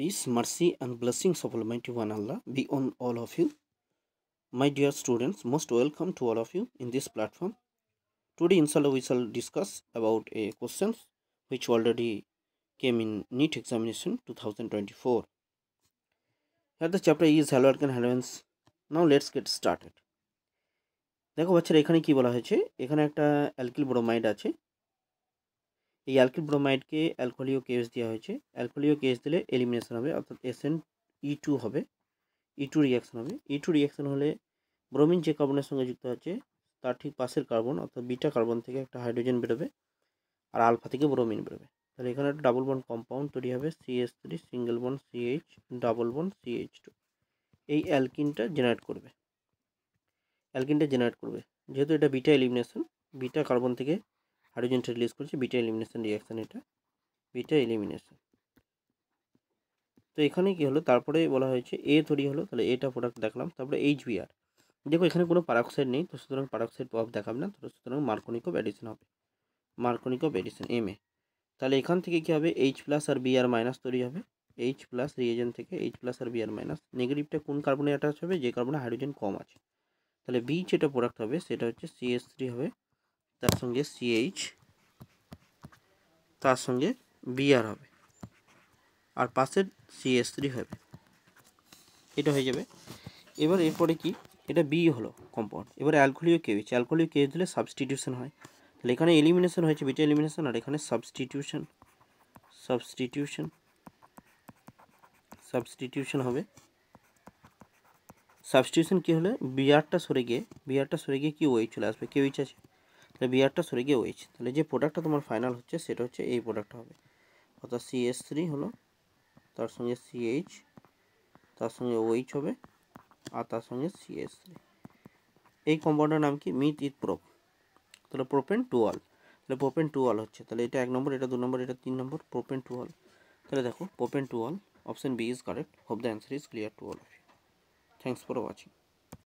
Peace, mercy, and blessings of Almighty One Allah be on all of you. My dear students, most welcome to all of you in this platform. Today, inshallah, we shall discuss about a questions which already came in NEET examination 2024. Here the chapter is haloalkane halogens. Now let's get started. দেখো বাচ্চারা এখানে কি বলা হয়েছে, এখানে একটা alkyl bromide আছে। এই অ্যালকিল ব্রোমাইডকে অ্যালকোহলীয় কেস দেওয়া হয়েছে। অ্যালকোহলীয় কেস দিলে এলিমিনেশন হবে, অর্থাৎ SnE2 হবে। E2 রিয়াকশন হবে। E2 রিয়াকশন হলে ব্রোমিন যে কার্বনের সঙ্গে যুক্ত আছে তার ঠিক পাশের কার্বন অর্থাৎ বিটা কার্বন থেকে একটা হাইড্রোজেন বেরোবে আর আলফা থেকে ব্রোমিন বেরোবে। তাহলে এখানে একটা ডাবল বন্ড কম্পাউন্ড তৈরি হবে, CH3 single bond CH double bond CH2। এই অ্যালকিনটা জেনারেট করবে। যেহেতু এটা বিটা এলিমিনেশন, বিটা কার্বন থেকে হাইড্রোজেনটা রিলিজ করছে, বিটা এলিমিনেশন রিয়াকশন, এটা বিটা এলিমিনেশন। তো এখানে কি হলো, তারপরে বলা হয়েছে এ তৈরি হলো, তাহলে এটা প্রোডাক্ট দেখলাম। তারপরে HBr, দেখো এখানে কোনো পারক্সাইড নেই, তো সুতরাং পারক্সাইড প্রভাব দেখাবে না, তো সুতরাং মার্কনিক অফ অ্যাডিশন হবে, মার্কনিক অফ অ্যাডিশন Ma। তাহলে এখান থেকে কি হবে, H প্লাস আর Br মাইনাস তৈরি হবে। H প্লাস রিয়েজেন্ট থেকে H প্লাস আর Br মাইনাস। নেগেটিভটা কোন কার্বনে অ্যাটাচ হবে, যে কার্বনে হাইড্রোজেন কম আছে। তাহলে বি যেটা প্রোডাক্ট হবে সেটা হচ্ছে CH3 হবে, তার সঙ্গে CH, তার সঙ্গে Br হবে, আর পাশের CH3 হবে, এটা হয়ে যাবে। এবার এরপরে কি, এটা বি হলো কম্পাউন্ড। এবার অ্যালকোহলীয় কেএইচ, অ্যালকোহলীয় কেএইচ দিলে সাবস্টিটিউশন হয়। তাহলে এখানে এলিমিনেশন হয়েছে, বিটা এলিমিনেশন, আর এখানে সাবস্টিটিউশন হবে। সাবস্টিটিউশন কি হলে বিআরটা সরে গিয়ে কি ওএইচ চলে আসবে, কেএইচ আছে, তাহলে বিআরটা সরে গিয়ে ওএইচ। তাহলে যে প্রোডাক্টটা তোমার ফাইনাল হচ্ছে সেটা হচ্ছে এই প্রোডাক্টটা হবে, অর্থাৎ CH3 হলো, তার সঙ্গে CH, তার সঙ্গে OH হবে, আর তার সঙ্গে CH3। এই কম্পাউন্ডের নাম কি, মিথ ইথ প্রোপ। তাহলে প্রোপেন টুয়াল, তাহলে প্রোপেন টুয়াল হচ্ছে, তাহলে এটা 1 নম্বর, এটা 2 নম্বর, এটা 3 নম্বর, প্রোপেন টুয়াল। তাহলে দেখো প্রোপেন টুয়াল, option B is correct. Hope the answer is clear to all of you. Thanks for watching.